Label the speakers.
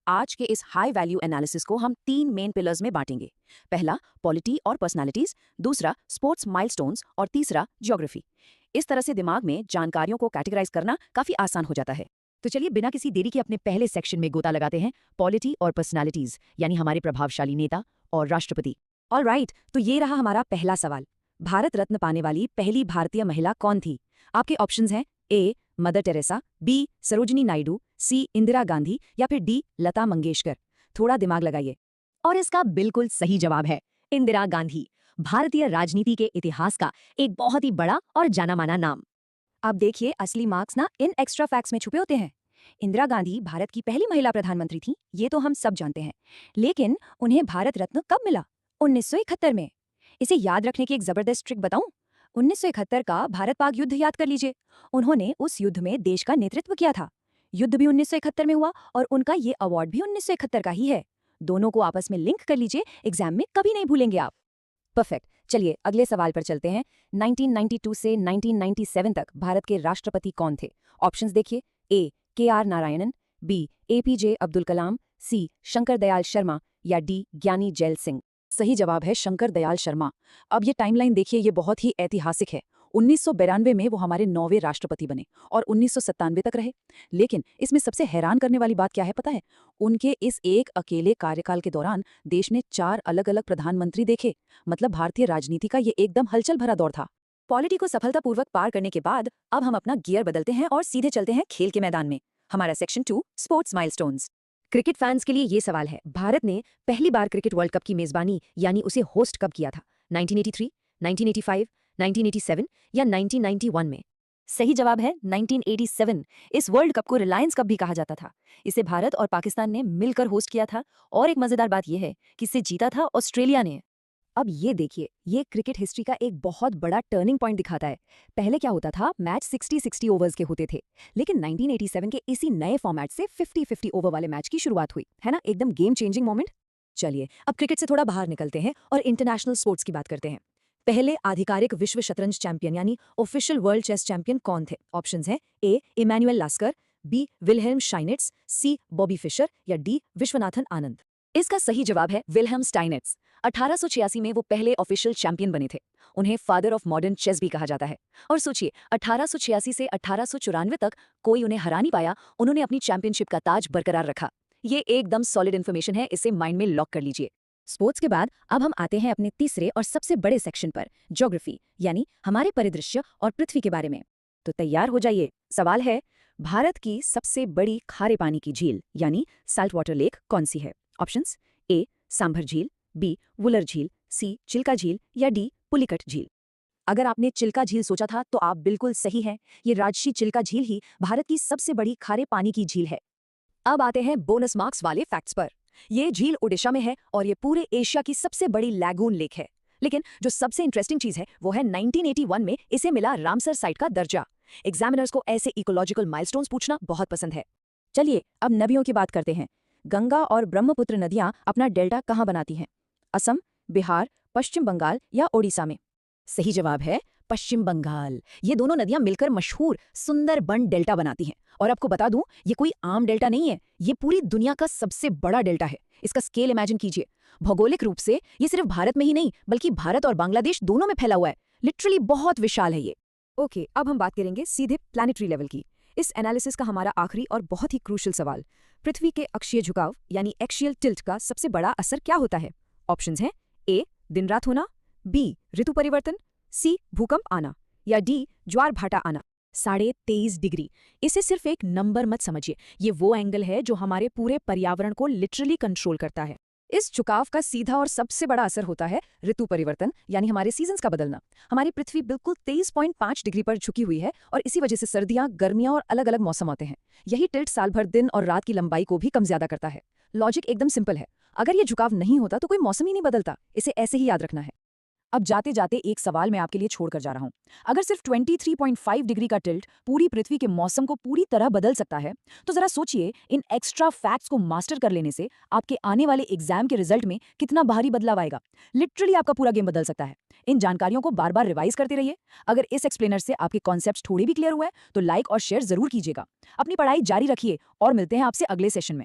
Speaker 1: आज के इस हाई वैल्यू एनालिसिस को हम 3 मेन पिलर्स में बांटेंगे। पहला पॉलिटी और पर्सनालिटीज, दूसरा स्पोर्ट्स माइलस्टोन्स और तीसरा ज्योग्राफी। इस तरह से दिमाग में जानकारियों को कैटेगराइज करना काफी आसान हो जाता है। तो चलिए बिना किसी देरी के अपने पहले सेक्शन में गोता लगाते हैं, पॉलिटी और पर्सनालिटीज, यानी हमारे प्रभावशाली नेता और राष्ट्रपति। ऑलराइट, तो ये रहा हमारा पहला सवाल। भारत रत्न पाने वाली पहली भारतीय महिला कौन थी? आपके ऑप्शंस हैं A Mother Teresa, B Sarojini Naidu, C Indira Gandhi या फिर डी लता मंगेशकर। थोड़ा दिमाग लगाइए। और इसका बिल्कुल सही जवाब है इंदिरा गांधी, भारतीय राजनीति के इतिहास का एक बहुत ही बड़ा और जाना माना नाम। अब देखिए, असली मार्क्स ना इन एक्स्ट्रा फैक्ट्स में छुपे होते हैं। इंदिरा गांधी भारत की पहली महिला प्रधानमंत्री थी, ये तो हम सब जानते हैं। लेकिन उन्हें भारत रत्न कब मिला? 1971 में। इसे याद रखने की एक जबरदस्त ट्रिक बताऊं? 1971 का भारत पाक युद्ध याद कर लीजिए। उन्होंने उस युद्ध में देश का नेतृत्व किया था। युद्ध भी 1971 में हुआ और उनका ये अवार्ड भी 1971 का ही है। दोनों को आपस में लिंक कर लीजिए, एग्जाम में कभी नहीं भूलेंगे आप। परफेक्ट। चलिए अगले सवाल पर चलते हैं। 1992 से 1997 तक भारत के राष्ट्रपति कौन थे? ऑप्शंस देखिए। A KR Narayanan, B APJ Abdul Kalam, C Shankar Dayal Sharma या डी ज्ञानी जैल सिंह। सही जवाब है शंकर दयाल शर्मा। अब ये टाइमलाइन देखिए, ये बहुत ही ऐतिहासिक है। 1992 में वो हमारे 9वें राष्ट्रपति बने और 1997 तक रहे। लेकिन इसमें सबसे हैरान करने वाली बात क्या है पता है? उनके इस एक अकेले कार्यकाल के दौरान देश ने 4 अलग अलग प्रधानमंत्री देखे। मतलब भारतीय राजनीति का ये एकदम हलचल भरा दौर था। पॉलिटी को सफलतापूर्वक पार करने के बाद अब हम अपना गियर बदलते हैं और सीधे चलते हैं खेल के मैदान में। हमारा section 2 sports milestones. Cricket fans के लिए ये सवाल है, भारत ने पहली बार क्रिकेट वर्ल्ड कप की मेजबानी यानी उसे होस्ट कब किया था? 1983, 1985, 1987 या 1991 में? सही जवाब है 1987। इस वर्ल्ड कप को रिलायंस कप भी कहा जाता था। इसे भारत और पाकिस्तान ने मिलकर होस्ट किया था और एक मजेदार बात यह है कि इसे जीता था ऑस्ट्रेलिया ने। अब ये देखिए, ये क्रिकेट हिस्ट्री का एक बहुत बड़ा टर्निंग पॉइंट दिखाता है। पहले क्या होता था, मैच 60-60 ओवर्स के होते थे। लेकिन 1987 के इसी नए फॉर्मेट से 50-50 ओवर वाले मैच की शुरुआत हुई, है ना? एकदम गेम चेंजिंग मोमेंट। चलिए अब क्रिकेट से थोड़ा बाहर निकलते हैं और इंटरनेशनल स्पोर्ट्स की बात करते हैं। पहले आधिकारिक विश्व शतरंज चैंपियन यानी ऑफिशियल वर्ल्ड चेस चैंपियन कौन थे? ऑप्शंस हैं ए इमैनुअल लास्कर, बी विल्हेल्म स्टाइनिट्ज, सी बॉबी फिशर या डी विश्वनाथन आनंद। इसका सही जवाब है विल्हेल्म स्टाइनिट्ज। 1886 में वो पहले ऑफिशियल चैंपियन बने थे। उन्हें फादर ऑफ मॉडर्न चेस भी कहा जाता है। और सोचिए, 1886 से 1894 तक कोई उन्हें हरा नहीं पाया। उन्होंने अपनी चैंपियनशिप का ताज बरकरार रखा। ये एकदम सॉलिड इन्फॉर्मेशन है, इसे माइंड में लॉक कर लीजिए। स्पोर्ट्स के बाद अब हम आते हैं अपने तीसरे और सबसे बड़े सेक्शन पर, ज्योग्राफी, यानी हमारे परिदृश्य और पृथ्वी के बारे में। तो तैयार हो जाइए। सवाल है, भारत की सबसे बड़ी खारे पानी की झील यानी साल्ट वाटर लेक कौन सी है? ऑप्शंस ए सांभर झील, बी वुलर झील, सी चिल्का झील या डी पुलिकट झील। अगर आपने चिल्का झील सोचा था तो आप बिल्कुल सही हैं। ये राजशी चिल्का झील ही भारत की सबसे बड़ी खारे पानी की झील है। अब आते हैं बोनस मार्क्स वाले फैक्ट्स पर। ये झील ओडिशा में है और ये पूरे एशिया की सबसे बड़ी लैगून लेक है। लेकिन जो सबसे इंटरेस्टिंग चीज है वो है 1981 में इसे मिला रामसर साइट का दर्जा। एग्जामिनर्स को ऐसे इकोलॉजिकल माइलस्टोन्स पूछना बहुत पसंद है। चलिए अब नदियों की बात करते हैं। गंगा और ब्रह्मपुत्र नदियां अपना डेल्टा कहाँ बनाती हैं? असम, बिहार, पश्चिम बंगाल या ओडिशा में? सही जवाब है पश्चिम बंगाल। ये दोनों नदियां मिलकर मशहूर सुंदरबन डेल्टा बनाती हैं। और आपको बता दूं, ये कोई आम डेल्टा नहीं है, ये पूरी दुनिया का सबसे बड़ा डेल्टा है। इसका स्केल इमेजिन कीजिए। भौगोलिक रूप से ये सिर्फ भारत में ही नहीं बल्कि भारत और बांग्लादेश दोनों में फैला हुआ है। लिटरली बहुत विशाल है ये। ओके, अब हम बात करेंगे सीधे प्लैनेटरी लेवल की। इस एनालिसिस का हमारा आखिरी और बहुत ही क्रूशियल सवाल, पृथ्वी के अक्षीय झुकाव यानी एक्सियल टिल्ट का सबसे बड़ा असर क्या होता है? ऑप्शंस हैं ए दिन रात होना, बी ऋतु परिवर्तन, सी भूकंप आना या डी ज्वार भाटा आना। 23.5 डिग्री। इसे सिर्फ एक नंबर मत समझिए, ये वो एंगल है जो हमारे पूरे पर्यावरण को लिटरली कंट्रोल करता है। इस झुकाव का सीधा और सबसे बड़ा असर होता है ऋतु परिवर्तन यानी हमारे सीजन्स का बदलना। हमारी पृथ्वी बिल्कुल 23.5 डिग्री पर झुकी हुई है और इसी वजह से सर्दियां, गर्मियां और अलग अलग मौसम होते हैं। यही टिल्ट साल भर दिन और रात की लंबाई को भी कम ज्यादा करता है। लॉजिक एकदम सिंपल है। अगर ये झुकाव नहीं होता तो कोई मौसम ही नहीं बदलता। इसे ऐसे ही याद रखना है। अब जाते जाते एक सवाल मैं आपके लिए छोड़कर जा रहा हूं। अगर सिर्फ 23.5 डिग्री का टिल्ट पूरी पृथ्वी के मौसम को पूरी तरह बदल सकता है, तो जरा सोचिए इन एक्स्ट्रा फैक्ट्स को मास्टर कर लेने से आपके आने वाले एग्जाम के रिजल्ट में कितना भारी बदलाव आएगा। लिटरली आपका पूरा गेम बदल सकता है। इन जानकारियों को बार बार रिवाइज करते रहिए। अगर इस एक्सप्लेनर से आपके कॉन्सेप्ट्स थोड़े भी क्लियर हुए तो लाइक और शेयर जरूर कीजिएगा। अपनी पढ़ाई जारी रखिए और मिलते हैं आपसे अगले सेशन में।